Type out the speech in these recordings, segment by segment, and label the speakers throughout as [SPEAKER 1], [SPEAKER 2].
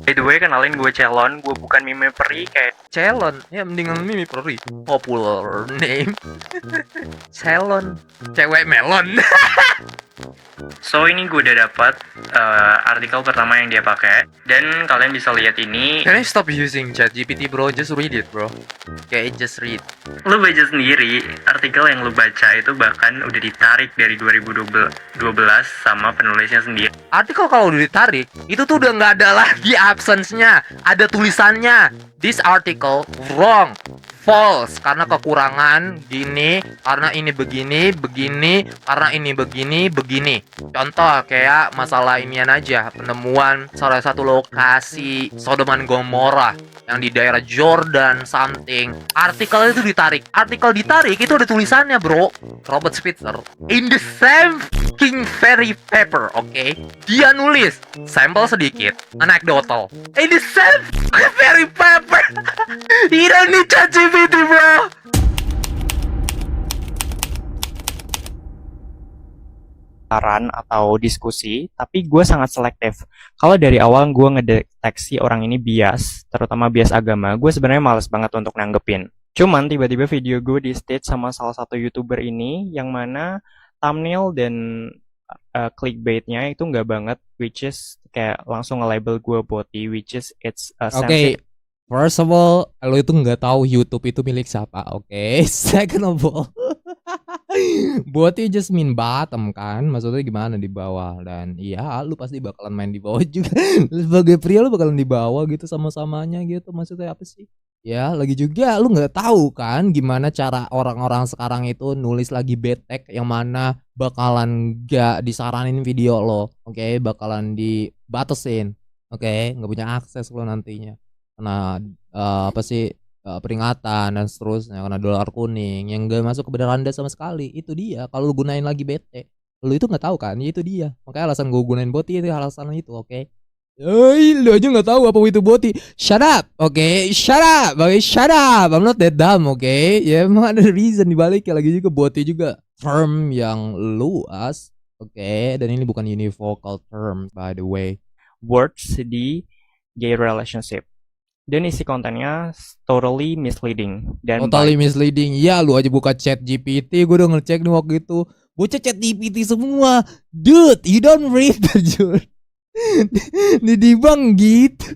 [SPEAKER 1] By the way, kenalin gue Celon, gue bukan Mime Peri kayak
[SPEAKER 2] Celon, ya mendingan Mimi Peri. Popular name. Celon, cewek melon.
[SPEAKER 1] So ini gue udah dapat artikel pertama yang dia pakai. Dan kalian bisa lihat ini.
[SPEAKER 2] Can I stop using ChatGPT bro? Just read it bro. Kayak just read.
[SPEAKER 1] Lu baca sendiri, artikel yang lu baca itu bahkan udah ditarik dari 2012 sama penulisnya sendiri.
[SPEAKER 2] Artikel kalau udah ditarik, itu tuh udah nggak ada lagi absence-nya. Ada tulisannya. This article wrong, false, karena kekurangan gini, karena ini begini, karena ini begini. Contoh kayak masalah inian aja, penemuan salah satu lokasi Sodom dan Gomorrah yang di daerah Jordan something. Artikel itu ditarik. Artikel ditarik itu ada tulisannya, bro. Robert Spitzer in the same fucking very paper, okay? Dia nulis sampel sedikit, anecdotal. In the same very paper. You don't need ChatGPT, bro.
[SPEAKER 3] Saran atau diskusi, tapi gue sangat selektif. Kalau dari awal gue ngedeteksi orang ini bias, terutama bias agama, gue sebenarnya males banget untuk nanggepin. Cuman tiba-tiba video gue di stage sama salah satu YouTuber ini, yang mana thumbnail dan clickbaitnya itu nggak banget, which is kayak langsung nge-label gue boti, which is it's
[SPEAKER 4] Oke, first of all, lo itu nggak tahu YouTube itu milik siapa, oke? Second of all, buat it just mean bottom kan, maksudnya gimana di bawah, dan iya lu pasti bakalan main di bawah juga. Sebagai pria lu bakalan di bawah gitu sama-samanya gitu, maksudnya apa sih? Ya lagi juga lu nggak tahu kan gimana cara orang-orang sekarang itu nulis lagi betek yang mana bakalan gak disaranin video lo, oke? Bakalan dibatasin, oke? Nggak punya akses lo nantinya karena apa sih, peringatan dan seterusnya, karena dolar kuning yang gak masuk ke beranda sama sekali. Itu dia kalau lu gunain lagi BT, lu itu nggak tahu kan, ya itu dia, makanya alasan gue gunain boti itu alasan itu, oke? Lu aja nggak tahu apa itu boti. Shut up, oke? Shut up, oke? Shut up, I'm not that dumb, oke? Ya emang ada reason dibaliknya, lagi juga boti juga term yang luas, oke? Dan ini bukan univocal term by the way.
[SPEAKER 3] words di gay relationship. Dan isi kontennya totally misleading dan
[SPEAKER 4] Totally misleading. Ya lu aja buka chat GPT, gue udah ngecek nih waktu itu. Bocah chat GPT semua. Dude, you don't read the dude. Di bang gitu.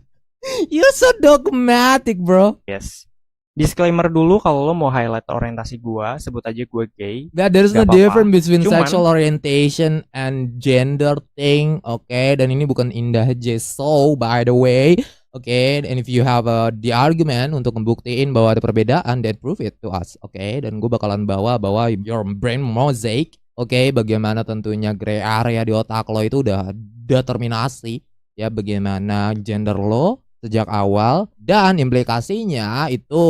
[SPEAKER 4] You're so dogmatic, bro.
[SPEAKER 3] bias. Disclaimer dulu, kalau lo mau highlight orientasi gua, sebut aja gue gay.
[SPEAKER 4] There's no
[SPEAKER 3] Gak apa-apa.
[SPEAKER 4] difference between
[SPEAKER 3] Cuman-
[SPEAKER 4] sexual orientation and gender thing, okay? Dan ini bukan Indah Jeso, by the way. Oke, and if you have the argument untuk membuktiin bahwa ada perbedaan, then prove it to us, oke? Dan gue bakalan bawa your brain mosaic, oke? Bagaimana tentunya gray area di otak lo itu udah determinasi, ya, bagaimana gender lo sejak awal, dan implikasinya itu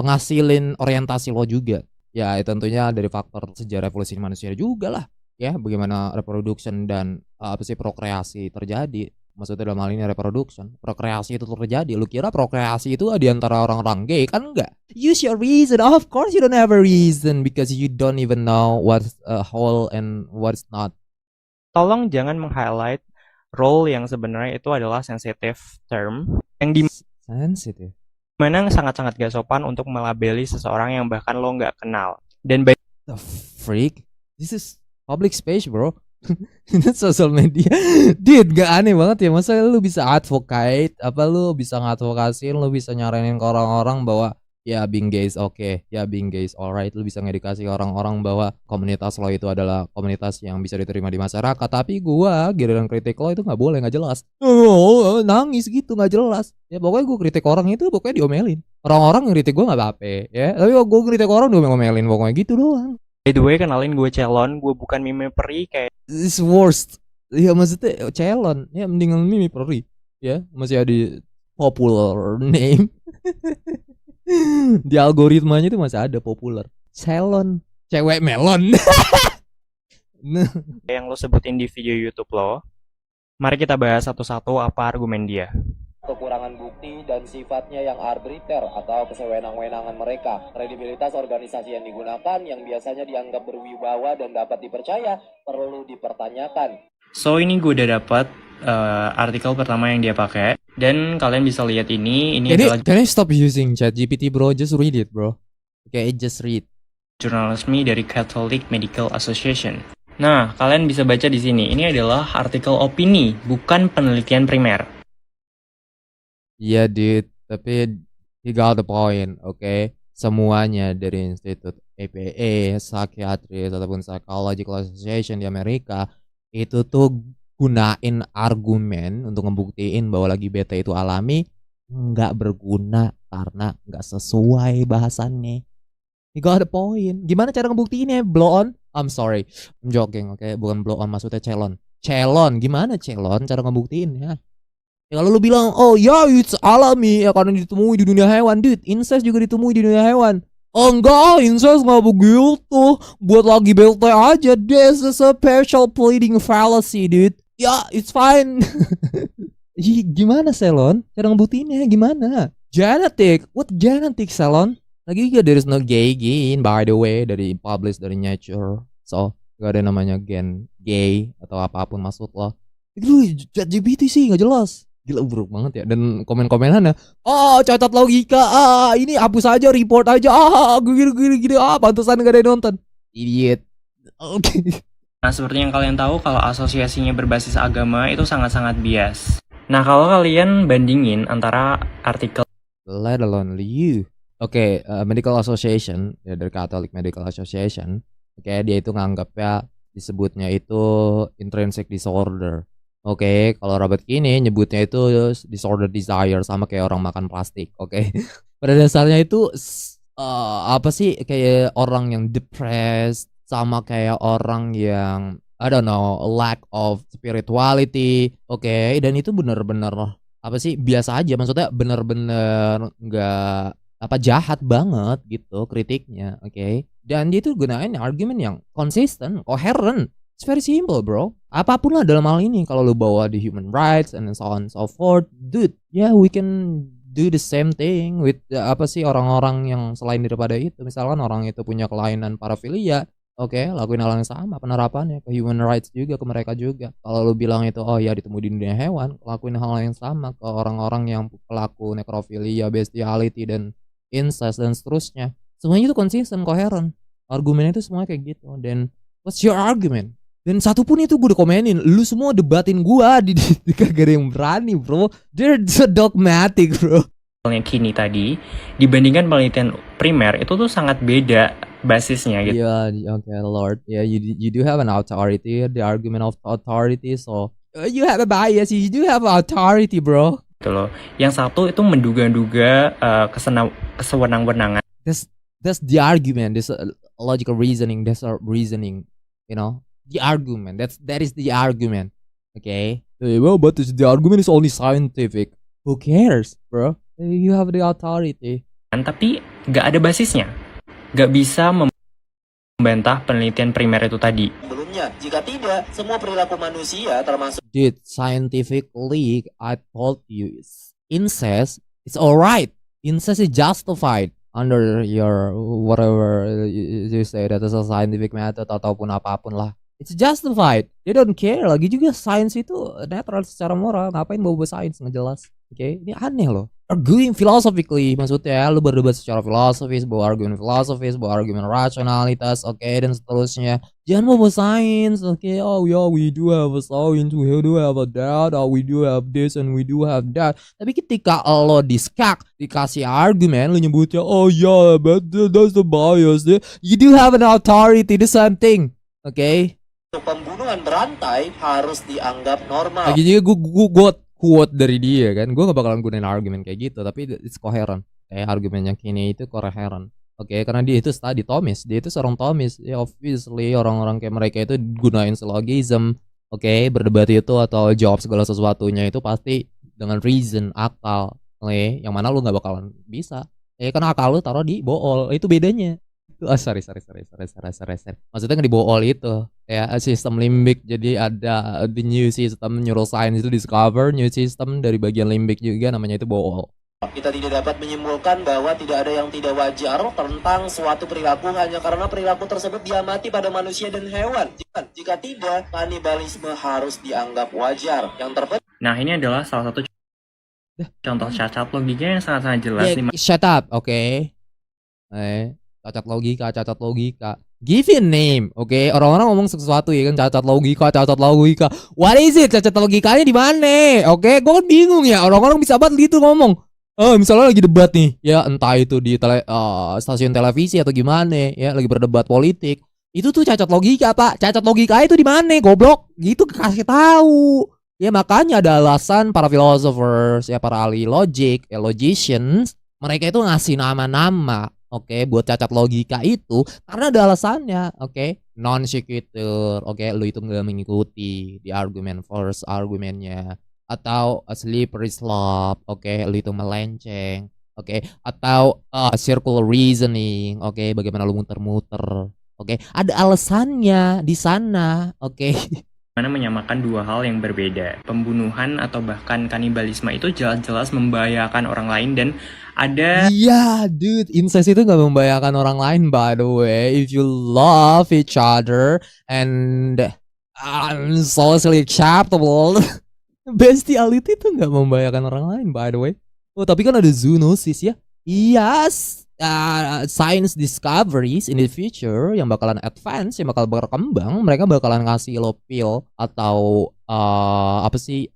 [SPEAKER 4] ngasilin orientasi lo juga. Ya, tentunya dari faktor sejarah evolusi manusia juga lah, ya, bagaimana reproduction dan apa sih prokreasi terjadi. Maksudnya dalam hal ini reproduction, prokreasi itu terjadi. Lu kira prokreasi itu di antara orang-orang gay? Kan enggak. Use your reason. Of course you don't have a reason because you don't even know what's whole and what's not.
[SPEAKER 3] Tolong jangan meng-highlight role yang sebenarnya itu adalah sensitive term, yang
[SPEAKER 4] Sensitive.
[SPEAKER 3] dimana sangat-sangat gak sopan untuk melabeli seseorang yang bahkan lo nggak kenal. Dan by
[SPEAKER 4] The freak? This is public space, bro. Ini sosial media. Dude, gak aneh banget ya. Masa lu bisa advocate, apa lu bisa ngadvokasin, lu bisa nyaranin ke orang-orang bahwa ya being gay is okay, ya being gay is alright. Lu bisa ngedukasi ke orang-orang bahwa komunitas lo itu adalah komunitas yang bisa diterima di masyarakat. Tapi gua giliran kritik lo itu gak boleh, gak jelas. Nangis gitu, gak jelas. Ya pokoknya gua kritik orang itu pokoknya diomelin. Orang-orang yang kritik gua gak apa-apa, ya. Tapi gua kritik orang diomelin, pokoknya gitu doang.
[SPEAKER 1] By the way, kenalin gue Celon, gue bukan Mime Peri kayak
[SPEAKER 4] It's worst. Ya maksudnya Celon. Ya mendingan Mimi Peri. Ya masih ada popular name. Di algoritmanya itu masih ada popular. Celon, cewek melon.
[SPEAKER 3] yang lo sebutin di video YouTube lo, mari kita bahas satu-satu apa argumen dia.
[SPEAKER 5] Kekurangan bukti dan sifatnya yang arbitrary atau kesewenang-wenangan mereka. Kredibilitas organisasi yang digunakan yang biasanya dianggap berwibawa dan dapat dipercaya perlu dipertanyakan.
[SPEAKER 1] So ini gue udah dapat
[SPEAKER 3] artikel pertama yang dia pakai. Dan kalian bisa lihat ini adalah
[SPEAKER 4] Can I stop using ChatGPT, bro? Just read it, bro. Okay, just read.
[SPEAKER 3] jurnal resmi dari Catholic Medical Association. Nah, kalian bisa baca di sini. Ini adalah artikel opini, bukan penelitian primer.
[SPEAKER 4] Iya, dude. Tapi he got the point, okay? Semuanya dari Institut APA, Psychiatrist ataupun Psychological Association di Amerika itu tuh gunain argumen untuk ngebuktiin bahwa lagi bete itu alami, nggak berguna karena nggak sesuai bahasannya. You got the point. Gimana cara ngebuktiinnya? Blow on? I'm sorry, I'm joking, oke? Bukan blow on, maksudnya celon. Celon, gimana celon cara ngebuktiinnya? Ya kalau lu bilang, oh ya it's alami ya karena ditemui di dunia hewan, dude. Incest juga ditemui di dunia hewan. Oh enggak, incest nggak begitu. Buat lagi bete aja. This is a partial pleading fallacy, dude. Ya, it's fine. Gimana Selon? Cara ngebuktiinnya gimana? Genetic. What genetic, Selon? Lagi juga there is no gay gene, by the way, dari publish dari Nature. So, gak ada namanya gen gay atau apapun maksud lo. Itu ChatGPT sih nggak jelas. Gila buruk banget ya. Dan komen-komenannya, cacat logika, ini hapus aja, report aja, gini, pantesan gak ada yang nonton. Idiot. Oke.
[SPEAKER 3] Nah, seperti yang kalian tahu, kalau asosiasinya berbasis agama itu sangat-sangat bias. Nah, kalau kalian bandingin antara artikel
[SPEAKER 4] Let alone you. Oke, Medical Association, ya dari Catholic Medical Association, oke, dia itu nganggapnya disebutnya itu intrinsic disorder. Oke, kalau Robert Kinney nyebutnya itu disorder desire, sama kayak orang makan plastik. Oke. Pada dasarnya itu apa sih, kayak orang yang depressed, sama kayak orang yang I don't know, lack of spirituality. Oke, dan itu bener-bener apa sih, biasa aja, maksudnya bener-bener nggak apa jahat banget gitu kritiknya. Oke, dan dia tuh gunain argumen yang konsisten, coherent. It's very simple, bro. Apapun lah dalam hal ini, kalau lu bawa di human rights and so on and so forth, dude, yeah, we can do the same thing with apa sih, orang-orang yang selain daripada itu. Misalkan orang itu punya kelainan parafilia, oke, lakuin hal yang sama penerapannya ke human rights juga, ke mereka juga. Kalau lu bilang itu, oh ya ditemui di dunia hewan, lakuin hal yang sama ke orang-orang yang pelaku nekrofilia, bestiality, dan incest, dan seterusnya. Semuanya itu konsisten, coherent. Argumennya itu semua kayak gitu. Dan what's your argument? Dan satu pun itu gue udah komenin, lu semua debatin gua di kagak ada yang berani, bro. They're so dogmatic, bro.
[SPEAKER 3] yang kini tadi dibandingkan penelitian primer itu tuh sangat beda basisnya gitu.
[SPEAKER 4] Yeah, okay, Lord. Yeah, you do have an authority, the argument of authority. So you have a bias. You do have authority, bro.
[SPEAKER 3] Gitu loh. Yang satu itu menduga-duga kesewenang-wenangan.
[SPEAKER 4] That's the argument. This logical reasoning. That's our reasoning. You know, the argument. That is the argument. Okay. Well, but the argument is only scientific. Who cares, bro? You have the authority.
[SPEAKER 3] Tapi nggak ada basisnya. Nggak bisa membantah penelitian primer itu tadi.
[SPEAKER 5] Sebelumnya, jika tidak, semua perilaku manusia termasuk
[SPEAKER 4] Dude, scientifically, I told you, incest is alright. Incest is justified under your whatever you say, that is a scientific method ataupun apapun lah. It's justified. They don't care. Lagi juga sains itu netral secara moral. Ngapain bawa sains ngejelas? Oke, ini aneh loh. Arguing philosophically, maksudnya lu berdebat secara filosofis, bawa argumen filosofis, bawa argumen rasionalitas, oke, dan seterusnya. Jangan bawa sains, oke. Oh yeah, we do have a science, we do have a that, we do have this and we do have that. Tapi ketika lo dikasih argumen, lu nyebutnya, oh yeah, but that's the bias. You do have an authority, the same thing, oke.
[SPEAKER 5] pembunuhan berantai harus dianggap normal.
[SPEAKER 4] Lagi juga gue quote dari dia kan, gue gak bakalan gunain argumen kayak gitu, tapi it's coherent. Kayak argumen yang kini itu coherent. Oke, karena dia itu study Thomis, dia itu seorang Thomis. Ya obviously orang-orang kayak mereka itu gunain syllogism. Oke, berdebat itu atau jawab segala sesuatunya itu pasti dengan reason, akal. Oke, yang mana lu gak bakalan bisa. Karena akal lu taruh di bool, itu bedanya. Sorry. Maksudnya nggak di bool itu. Ya, sistem limbik. Jadi ada the new system neuroscience itu discover new system dari bagian limbik juga, namanya itu bool.
[SPEAKER 5] Kita tidak dapat menyimpulkan bahwa tidak ada yang tidak wajar tentang suatu perilaku hanya karena perilaku tersebut diamati pada manusia dan hewan. Jika tidak, kanibalisme harus dianggap wajar. Yang terpenting
[SPEAKER 1] Nah, ini adalah salah satu contoh cacat logika yang sangat-sangat jelas
[SPEAKER 4] Yeah,
[SPEAKER 1] di
[SPEAKER 4] shut up, oke. Cacat logika. Give it a name, oke? Orang-orang ngomong sesuatu ya kan, cacat logika. What is it? Cacat logikanya di mana? Oke, gue kan bingung ya. Orang-orang bisa banget gitu ngomong. Misalnya lagi debat nih, ya entah itu di stasiun televisi atau gimana, ya lagi berdebat politik. Itu tuh cacat logika, Pak. Cacat logika itu di mana? Goblok. Gitu kasih tahu. Ya makanya ada alasan para philosophers, ya para ahli logik, ya logicians, mereka itu ngasih nama-nama, oke, buat cacat logika itu karena ada alasannya, oke. Non sequitur, oke, lu itu nggak mengikuti di argumen first argumennya, atau a slippery slope, oke, lu itu melenceng, oke, atau circular reasoning, oke, bagaimana lu muter-muter, oke, ada alasannya di sana, oke.
[SPEAKER 1] mana menyamakan dua hal yang berbeda. Pembunuhan atau bahkan kanibalisme itu jelas-jelas membahayakan orang lain dan ada
[SPEAKER 4] Iya, dude, incest itu gak membahayakan orang lain, by the way. If you love each other and socially acceptable, bestiality itu gak membahayakan orang lain, by the way. Oh, tapi kan ada zoonosis ya. Yes, science discoveries in the future yang bakalan advance, yang bakal berkembang, mereka bakalan ngasih lo pill atau apa sih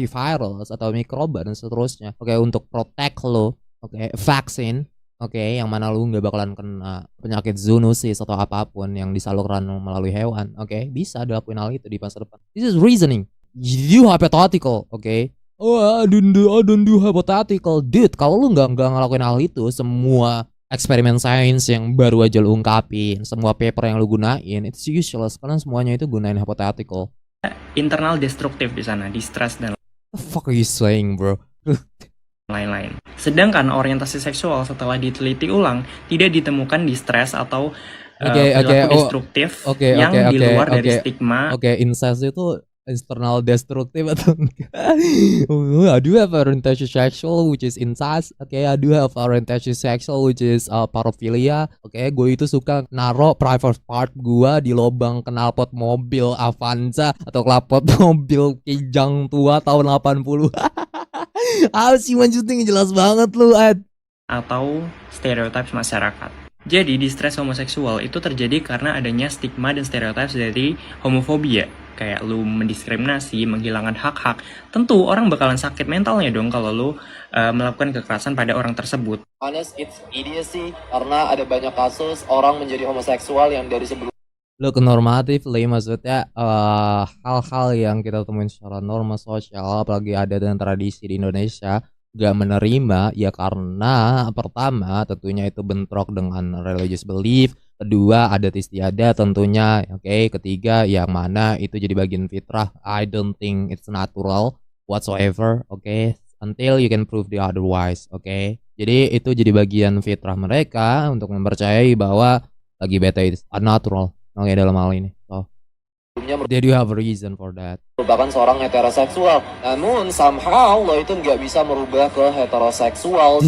[SPEAKER 4] virus atau mikroba dan seterusnya. Oke, untuk protect lo, oke, vaksin, oke, yang mana lu nggak bakalan kena penyakit zoonosis atau apapun yang disalurkan melalui hewan. Oke, bisa dilakuin hal itu di masa depan. This is reasoning. You hypothetical, oke. Oh, I don't do hypothetical, dude. Kalau lu nggak ngelakuin hal itu, semua eksperimen sains yang baru aja lu ungkapin, semua paper yang lu gunain, it's useless karena semuanya itu gunain hypothetical.
[SPEAKER 1] internal destruktif di sana, distress dan
[SPEAKER 4] The fuck are you saying, bro?
[SPEAKER 1] lain-lain. Sedangkan orientasi seksual setelah diteliti ulang tidak ditemukan distress atau perilaku destruktif yang di luar dari stigma.
[SPEAKER 4] Oke, incest itu internal destructive atau enggak? I do have orientation sexual which is incest. Okay, I do have orientation sexual which is paraphilia. Okay, gue itu suka naro private part gue di lubang knalpot mobil Avanza atau knalpot mobil Kijang tua tahun 80. Apa sih maksudnya, jelas banget lu, Ed.
[SPEAKER 1] Atau stereotip masyarakat. Jadi distress homoseksual itu terjadi karena adanya stigma dan stereotip dari homofobia. Kayak lu mendiskriminasi, menghilangkan hak-hak. Tentu orang bakalan sakit mentalnya dong kalau lu melakukan kekerasan pada orang tersebut.
[SPEAKER 5] Honest, it's idiocy karena ada banyak kasus orang menjadi homoseksual yang dari sebelum
[SPEAKER 4] Look, normatif maksudnya hal-hal yang kita temuin secara norma sosial, apalagi ada dan tradisi di Indonesia, gak menerima ya karena pertama tentunya itu bentrok dengan religious belief, kedua adat istiadat tentunya, oke, ketiga yang mana itu jadi bagian fitrah. I don't think it's natural whatsoever, oke, until you can prove the otherwise, oke. Jadi itu jadi bagian fitrah mereka untuk mempercayai bahwa lagi beta itu unnatural. Oke, dalam hal ini. So, they do have a reason for that.
[SPEAKER 5] merupakan seorang heteroseksual. Namun somehow lo itu nggak bisa merubah ke heteroseksual.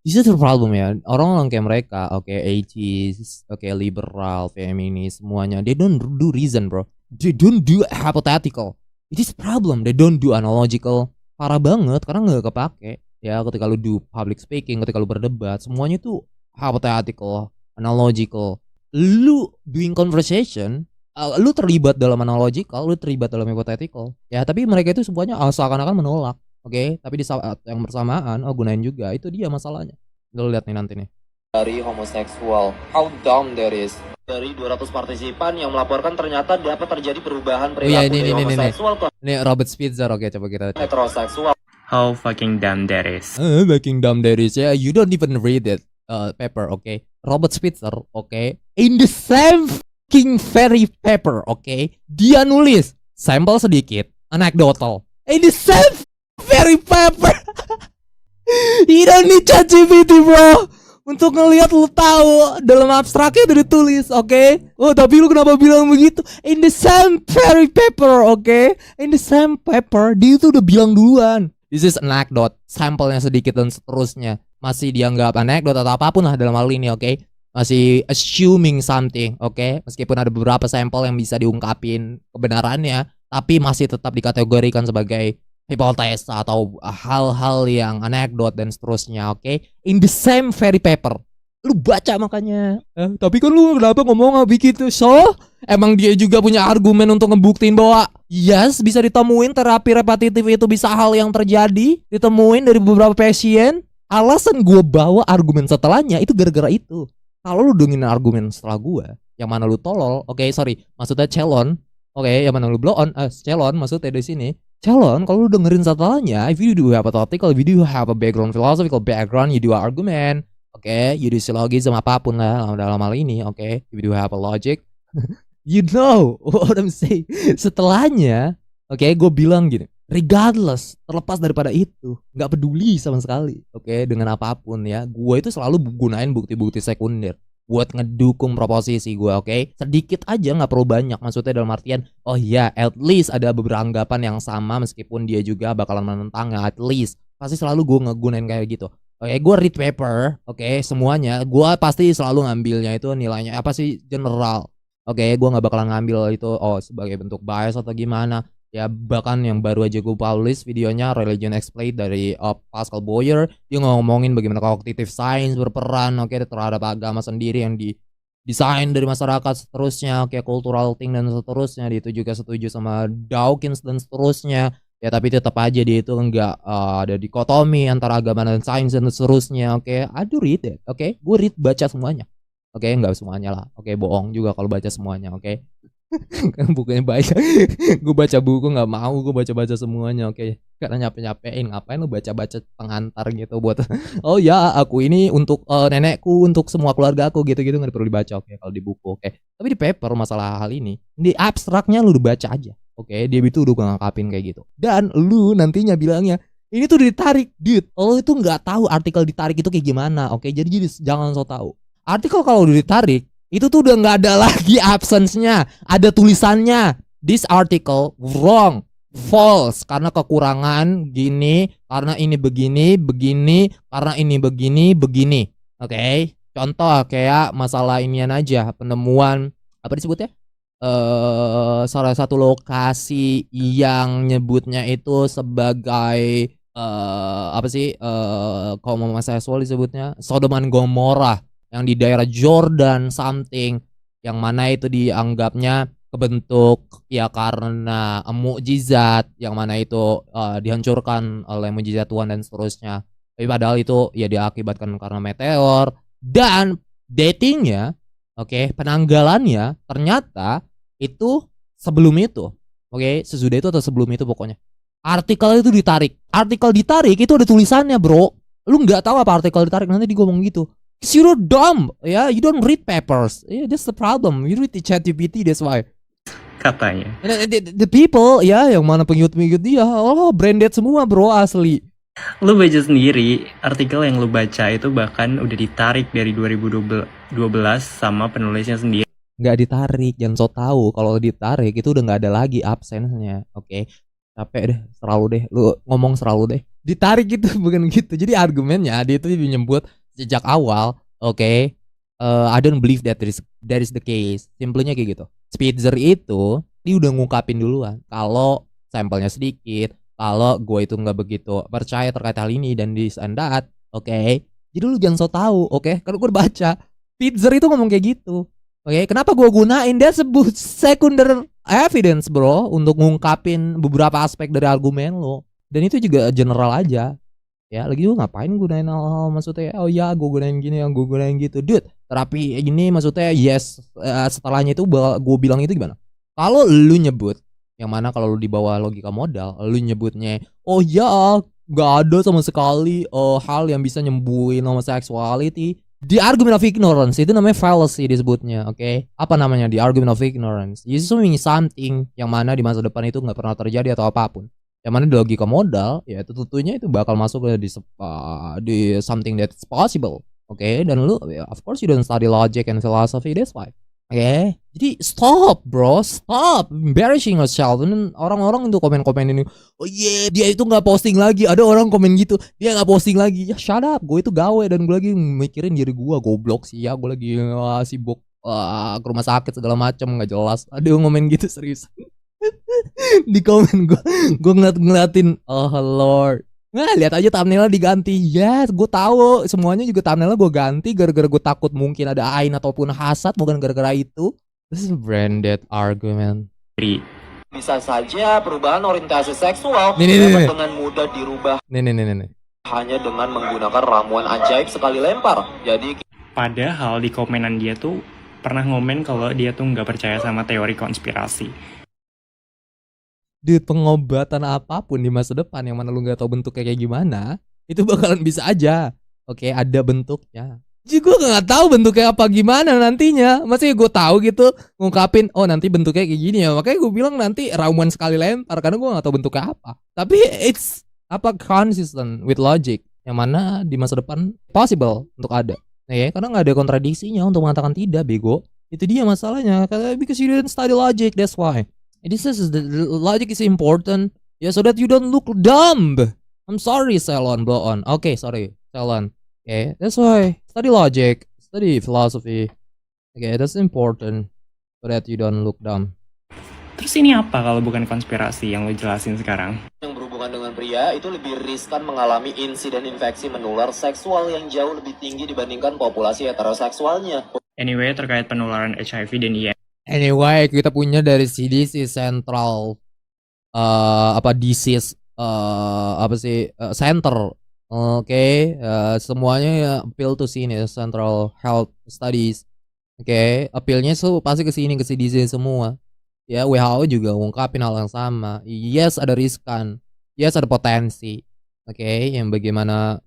[SPEAKER 4] This is the problem ya. Orang-orang kayak mereka, oke, atheist, oke, liberal, feminis, semuanya, they don't do reason, bro. They don't do hypothetical. It is problem. They don't do analogical. Parah banget karena nggak kepake. Ya, ketika lu do public speaking, ketika lu berdebat, semuanya tuh hypothetical, analogical. Lu doing conversation, lu terlibat dalam analogical, lu terlibat dalam hypothetical. Ya, tapi mereka itu semuanya seakan-akan menolak. Oke, tapi di saat yang bersamaan, gunain juga. Itu dia masalahnya. Lu lihat nih nanti nih.
[SPEAKER 5] Dari homoseksual. How dumb that is. Dari 200 partisipan yang melaporkan ternyata dapat terjadi perubahan perilaku dari homoseksual ke
[SPEAKER 4] Ini Robert Spitzer, oke, coba kita cek.
[SPEAKER 5] heteroseksual.
[SPEAKER 1] How fucking dumb that is.
[SPEAKER 4] Fucking dumb that is ya. You don't even read it. Paper, okay. Robert Spitzer, okay. In the same fucking very paper, okay. Dia nulis sampel sedikit, anecdotal. In the same very paper. You don't need ChatGPT, bro. Untuk ngelihat lu tahu dalam abstraknya itu ditulis, okay. Oh, tapi lu kenapa bilang begitu? In the same very paper, okay. In the same paper, dia tuh udah bilang duluan. This is anecdote, sampelnya sedikit dan seterusnya. Masih dianggap anekdot atau apapun lah dalam hal ini, oke? Masih assuming something, oke? Meskipun ada beberapa sampel yang bisa diungkapin kebenarannya, tapi masih tetap dikategorikan sebagai hipotesa atau hal-hal yang anekdot dan seterusnya, oke? In the same very paper. Lu baca makanya. Tapi kan lu kenapa ngomong begitu? So, emang dia juga punya argumen untuk ngebuktiin bahwa yes, bisa ditemuin terapi repetitif itu bisa hal yang terjadi, ditemuin dari beberapa pasien. Alasan gue bawa argumen setelahnya itu gara-gara itu. Kalau lu dengin argumen setelah gue, yang mana lu tolol, oke, sorry, maksudnya celon, oke, yang mana lu blow on, celon maksudnya di sini. Celon, kalau lu dengerin setelahnya, if you do have a topical, if you do have a background, philosophical background, you do argument, oke, you do syllogism apapun lah dalam hal ini, oke, if you do have a logic, you know what I'm saying. Setelahnya, oke, gue bilang gini, regardless, terlepas daripada itu, nggak peduli sama sekali, oke, dengan apapun ya, gue itu selalu gunain bukti-bukti sekunder buat ngedukung proposisi gue, oke? Sedikit aja, nggak perlu banyak, maksudnya dalam artian, oh iya, at least ada beberapa anggapan yang sama meskipun dia juga bakalan menentangnya, at least pasti selalu gue ngegunain kayak gitu. Oke, gue read paper, oke, semuanya, gue pasti selalu ngambilnya itu nilainya apa sih, general, oke, gue nggak bakalan ngambil itu sebagai bentuk bias atau gimana. Ya bahkan yang baru aja gue publish videonya Religion Explained dari Pascal Boyer, dia ngomongin bagaimana cognitive science berperan, oke, terhadap agama sendiri yang desain dari masyarakat seterusnya, oke, cultural thing dan seterusnya. Dia itu juga setuju sama Dawkins dan seterusnya. Ya tapi tetap aja dia itu enggak ada dikotomi antara agama dan sains dan seterusnya, oke. I do read it, oke, gue read, baca semuanya, oke, enggak semuanya lah, oke, bohong juga kalau baca semuanya, oke. Kan bukunya baca. Gue baca buku nggak mau gue baca semuanya, oke. Karena nyapein ngapain lu baca pengantar gitu buat oh ya aku ini untuk nenekku, untuk semua keluarga aku gitu-gitu, nggak perlu dibaca, oke, kalau di buku, oke. Tapi di paper masalah hal ini di abstraknya lu udah baca aja, oke, dia itu udah ngangkapin kayak gitu, dan lu nantinya bilangnya ini tuh ditarik, dude, lo itu nggak tahu artikel ditarik itu kayak gimana, oke. Jadi jangan so tahu artikel kalau udah ditarik itu tuh udah nggak ada lagi absence-nya, ada tulisannya, this article wrong, false, karena kekurangan gini, karena ini begini, karena ini begini, oke. Contoh kayak masalah inian aja, penemuan apa disebutnya, salah satu lokasi yang nyebutnya itu sebagai apa sih, kalau mau seksual disebutnya Sodom dan Gomorrah yang di daerah Jordan something, yang mana itu dianggapnya kebentuk ya karena mukjizat, yang mana itu dihancurkan oleh mukjizat Tuhan dan seterusnya. Tapi padahal itu ya diakibatkan karena meteor, dan datingnya, oke, penanggalannya ternyata itu sebelum itu, oke, sesudah itu atau sebelum itu pokoknya. Artikel itu ditarik, itu ada tulisannya, bro. Lu nggak tahu apa artikel ditarik, nanti dia ngomong gitu. You're dumb, ya, you don't read papers. Yeah, that's the problem. You read the ChatGPT, that's why.
[SPEAKER 1] Katanya.
[SPEAKER 4] The people, ya, yang mana pengikut dia, branded semua, bro, asli.
[SPEAKER 1] Lu baca sendiri, artikel yang lu baca itu bahkan udah ditarik dari 2012 sama penulisnya sendiri.
[SPEAKER 4] Nggak ditarik, jangan so tahu. Kalau ditarik itu udah nggak ada lagi absennya, oke. Capek deh, selalu deh, lu ngomong selalu deh. Ditarik gitu, bukan gitu. Jadi argumennya dia itu menyebut sejak awal, oke, I don't believe that is the case. Simpelnya kayak gitu. Spitzer itu dia udah ngungkapin duluan kalau sampelnya sedikit, kalau gue itu nggak begitu percaya terkait hal ini dan this and that, oke. Jadi lu jangan so tahu, oke. Kalau gue baca Spitzer itu ngomong kayak gitu, oke. Kenapa gue gunain that's a secondary evidence, bro, untuk ngungkapin beberapa aspek dari argumen lo, dan itu juga general aja. Ya lagi gue ngapain gunain hal-hal maksudnya, oh ya gue gunain gini, yang gue gunain gitu, dude. Terapi ini maksudnya yes, setelahnya itu gue bilang itu gimana? Kalau lu nyebut, yang mana kalau lu di bawah logika modal, lu nyebutnya, oh ya gak ada sama sekali hal yang bisa nyembuhin homosexuality. The argument of ignorance itu namanya fallacy disebutnya, oke? Apa namanya the argument of ignorance? You assuming something yang mana di masa depan itu nggak pernah terjadi atau apapun. Yang mana di logika modal, ya itu tentunya itu bakal masuk ke di something that's possible, oke? Dan lu, of course you don't study logic and philosophy, that's why. Oke, jadi stop, bro, stop embarrassing yourself. Dan orang-orang itu komen-komen ini, oh yeah, dia itu nggak posting lagi. Ada orang komen gitu, dia nggak posting lagi. Ya shut up, gue itu gawe dan gue lagi mikirin diri gue, goblok sih ya, gue lagi sibuk ke rumah sakit segala macam, nggak jelas. Ada yang komen gitu serius. Di komen gue ngeliatin, oh lord. Nah, lihat aja thumbnailnya diganti. Yes, gue tahu semuanya juga thumbnailnya gue ganti gara-gara gue takut mungkin ada ain ataupun hasad, bukan gara-gara itu. This is branded argument.
[SPEAKER 5] Bisa saja perubahan orientasi seksual
[SPEAKER 4] Nih.
[SPEAKER 5] dapat dengan mudah dirubah
[SPEAKER 4] Nih.
[SPEAKER 5] hanya dengan menggunakan ramuan ajaib sekali lempar. Jadi
[SPEAKER 1] Padahal di komenan dia tuh pernah ngomen kalau dia tuh nggak percaya sama teori konspirasi.
[SPEAKER 4] Dude, pengobatan apapun di masa depan yang mana lu nggak tahu bentuknya kayak gimana, itu bakalan bisa aja. Oke, ada bentuknya. Jadi gue nggak tahu bentuknya apa gimana nantinya. Maksudnya gue tahu gitu ngungkapin, oh nanti bentuknya kayak gini ya. Makanya gue bilang nanti ramuan sekali lempar karena gue nggak tahu bentuknya apa. Tapi it's apa consistent with logic yang mana di masa depan possible untuk ada. Ya, karena nggak ada kontradiksinya untuk mengatakan tidak, bego. Itu dia masalahnya. Because you didn't study logic, that's why. This is the logic is important, yeah, so that you don't look dumb. I'm sorry, Celon, blow on. Okay, sorry, Celon. Okay, that's why study logic, study philosophy. Okay, that's important, so that you don't look dumb.
[SPEAKER 1] Terus ini apa kalau bukan konspirasi yang lo jelasin sekarang?
[SPEAKER 5] yang berhubungan dengan pria itu lebih riskan mengalami insiden infeksi menular seksual yang jauh lebih tinggi dibandingkan populasi heteroseksualnya.
[SPEAKER 1] Anyway, terkait penularan HIV dan IM,
[SPEAKER 4] Anyway, kita punya dari CDC Central disease center. Oke, semuanya ya appeal to sini Central Health Studies. Oke, appealnya pasti ke sini ke CDC semua. Ya, WHO juga ngungkapin hal yang sama. Yes, ada riskan. Yes, ada potensi. Oke, yang bagaimana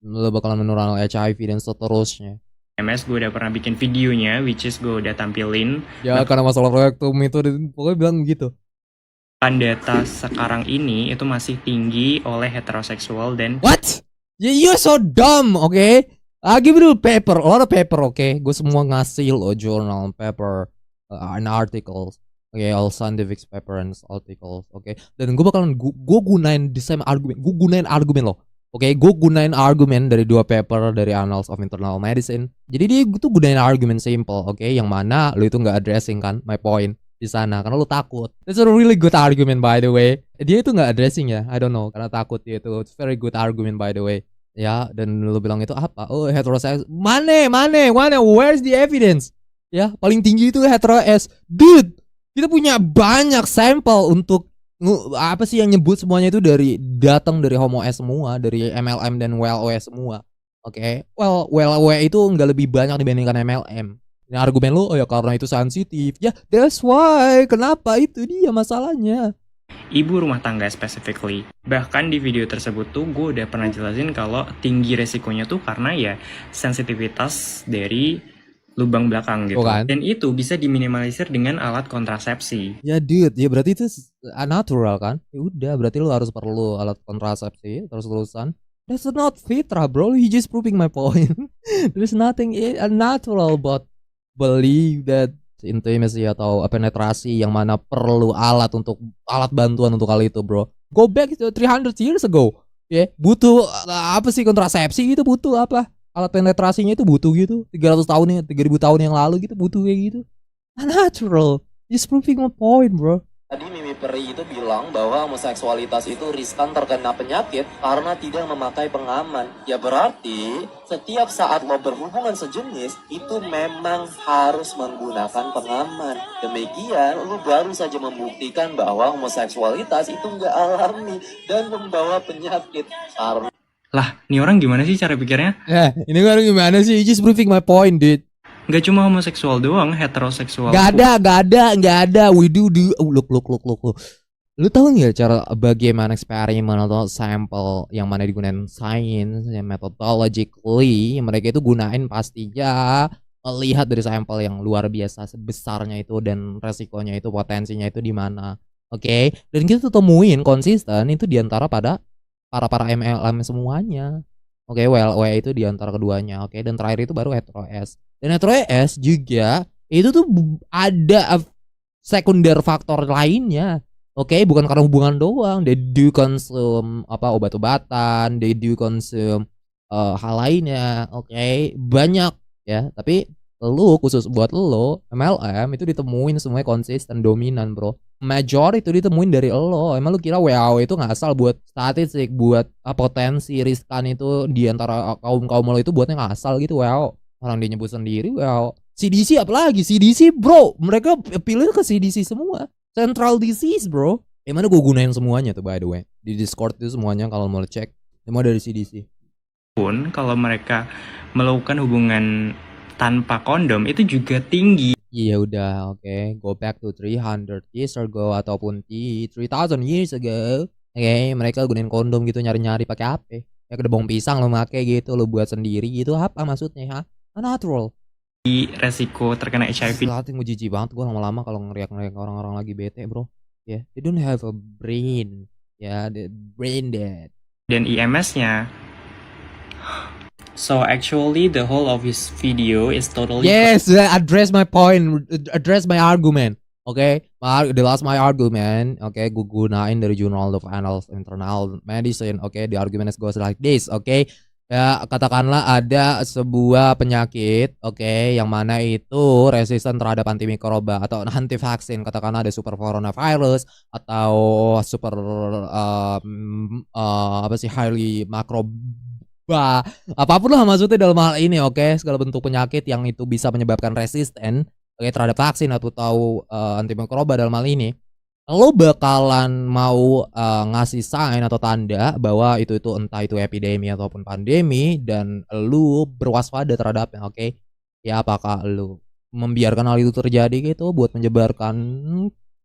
[SPEAKER 4] lo bakalan menular HIV dan seterusnya.
[SPEAKER 1] MS gue udah pernah bikin videonya, which is gue udah tampilin.
[SPEAKER 4] Ya, karena masalah rektum itu pokoknya bilang gitu.
[SPEAKER 1] Data sekarang ini itu masih tinggi oleh heteroseksual dan
[SPEAKER 4] What? You're so dumb, okay? I give you a paper, a lot of paper, okay? Gue semua ngasih lo journal, paper, and articles. Okay, all scientific paper and articles, okay? Dan gue bakalan gue gunain the same argument. Gue gunain argumen lo. Oke, gue gunain argumen dari 2 paper dari Annals of Internal Medicine. Jadi dia tuh gunain argumen simple, oke? Yang mana lu itu nggak addressing kan my point di sana karena lu takut. That's a really good argument by the way. Dia itu nggak addressing ya, I don't know karena takut dia itu. It's very good argument by the way. Ya, dan lu bilang itu apa? Oh, heteroseks. Mana? Where's the evidence? Ya, paling tinggi itu heteros. Dude, kita punya banyak sampel untuk apa sih yang nyebut semuanya itu datang dari Homo S semua, dari MLM dan WLW semua. Oke. Well, WLW itu nggak lebih banyak dibandingkan MLM. Ini argumen lu, oh ya karena itu sensitif. Ya, that's why. Kenapa itu dia masalahnya.
[SPEAKER 1] ibu rumah tangga specifically. Bahkan di video tersebut tuh gue udah pernah jelasin kalau tinggi resikonya tuh karena ya sensitivitas dari lubang belakang gitu.
[SPEAKER 4] Kan?
[SPEAKER 1] Dan itu bisa diminimalisir dengan alat kontrasepsi.
[SPEAKER 4] Ya dude, ya berarti itu unnatural kan? Ya udah, berarti lu harus perlu alat kontrasepsi terus-terusan. That's not fitrah, bro. You just proving my point. There's nothing unnatural about believe that intimacy atau penetrasi yang mana perlu alat bantuan untuk hal itu, bro. Go back to 300 years ago. Ya, butuh apa sih kontrasepsi itu butuh apa? Alat penetrasinya itu butuh gitu 300 tahun 3000 tahun yang lalu gitu butuh kayak gitu. Unnatural. Just proving my point, bro.
[SPEAKER 5] Tadi Mimi Peri itu bilang bahwa homoseksualitas itu riskan terkena penyakit karena tidak memakai pengaman. Ya berarti setiap saat lo berhubungan sejenis itu memang harus menggunakan pengaman. Demikian lo baru saja membuktikan bahwa homoseksualitas itu nggak alami dan membawa penyakit.
[SPEAKER 1] Lah, nih orang gimana sih cara pikirnya?
[SPEAKER 4] Ini kan gimana sih? You just proving my point, dude.
[SPEAKER 1] Gak cuma homoseksual doang, heteroseksual.
[SPEAKER 4] Gak ada. We do. Look. Lu tahu nggak cara bagaimana eksperimen atau sampel yang mana digunain sains, yang methodologically mereka itu gunain pastinya lihat dari sampel yang luar biasa sebesarnya itu dan resikonya itu potensinya itu di mana. Oke? Dan kita tuh temuin konsisten itu diantara pada para MLM semuanya. Oke, WLW itu diantara keduanya. Oke, dan terakhir itu baru hetero S. Dan hetero S juga itu tuh ada sekunder faktor lainnya. Oke, bukan karena hubungan doang. They do consume obat-obatan, they do consume hal lainnya. Oke, banyak ya. Tapi Lu khusus buat lu MLM itu ditemuin semuanya konsisten dominan bro. Major itu ditemuin dari lo. Emang lu kira WoW itu ngasal buat statistik, buat potensi riskan itu di antara kaum lo itu buatnya ngasal gitu WoW. Orang dia nyebut sendiri WoW. CDC apalagi CDC bro, mereka pilih ke CDC semua. Central disease bro. Emang gue gunain semuanya tuh by the way. Di Discord itu semuanya kalau mau cek semua dari CDC.
[SPEAKER 1] Pun kalau mereka melakukan hubungan tanpa kondom itu juga tinggi.
[SPEAKER 4] Iya udah, oke. Go back to 300 years ago ataupun 3000 years ago. Oke, mereka gunain kondom gitu nyari-nyari pakai apa? Ya kedebong pisang lo make gitu, lo buat sendiri gitu apa maksudnya, ha? Natural.
[SPEAKER 1] Resiko terkena HIV
[SPEAKER 4] Latih gue jijik banget gue lama-lama kalau ngeriak-ngeriak orang-orang lagi bete, bro. Ya, they don't have a brain. Ya, the brain dead.
[SPEAKER 1] dan IMS-nya. So actually the whole of his video is totally
[SPEAKER 4] Yes, address my point, address my argument. Okay, the last my argument. Okay, gue gunain dari Journal of Annals Internal Medicine. Okay, the argument goes like this. Okay, ya katakanlah ada sebuah penyakit. Okay, yang mana itu resisten terhadap antimikroba atau anti vaksin. Katakanlah ada super coronavirus atau super apa sih highly makroba. Apapun lah maksudnya dalam hal ini, oke, segala bentuk penyakit yang itu bisa menyebabkan resisten terhadap vaksin atau antimikroba dalam hal ini, lo bakalan mau ngasih sign atau tanda bahwa itu entah itu epidemi ataupun pandemi dan lu berwaspada terhadapnya, oke? Ya apakah lu membiarkan hal itu terjadi gitu buat menyebarkan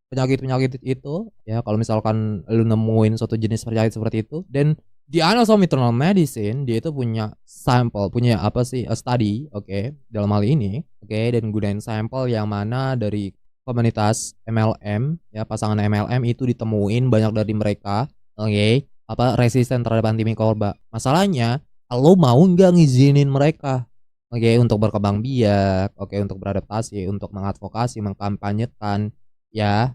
[SPEAKER 4] penyakit-penyakit itu? Ya kalau misalkan lu nemuin suatu jenis penyakit seperti itu, dan di Annals of Internal Medicine dia itu punya sampel, punya apa sih, a study, oke, dalam hal ini, oke, dan gunain sampel yang mana dari komunitas MLM, ya pasangan MLM itu ditemuin banyak dari mereka, oke, apa resisten terhadap antimikroba. Masalahnya, lo mau nggak ngizinin mereka, oke, untuk berkembang biak, oke, untuk beradaptasi, untuk mengadvokasi, mengkampanyekan, ya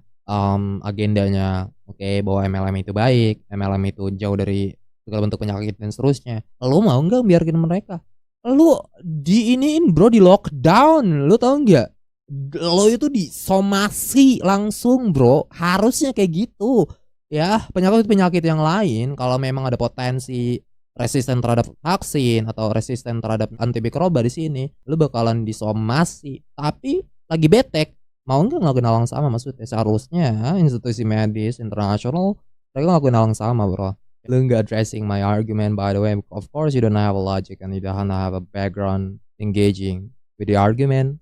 [SPEAKER 4] agendanya, oke, bahwa MLM itu baik, MLM itu jauh dari segala bentuk penyakit dan seterusnya. Lo mau nggak biarkin mereka? Lo diiniin bro, di lockdown, lo tau nggak? Lo itu disomasi langsung bro, harusnya kayak gitu. Ya penyakit-penyakit yang lain kalau memang ada potensi resisten terhadap vaksin atau resisten terhadap antimikroba di sini, lo bakalan disomasi. Tapi lagi betek, mau nggak ngelakuin hal yang sama? Maksudnya seharusnya institusi medis internasional mereka ngelakuin hal yang sama bro. Lu nggak addressing my argument by the way. Of course you don't have a logic and you don't have a background engaging with the argument.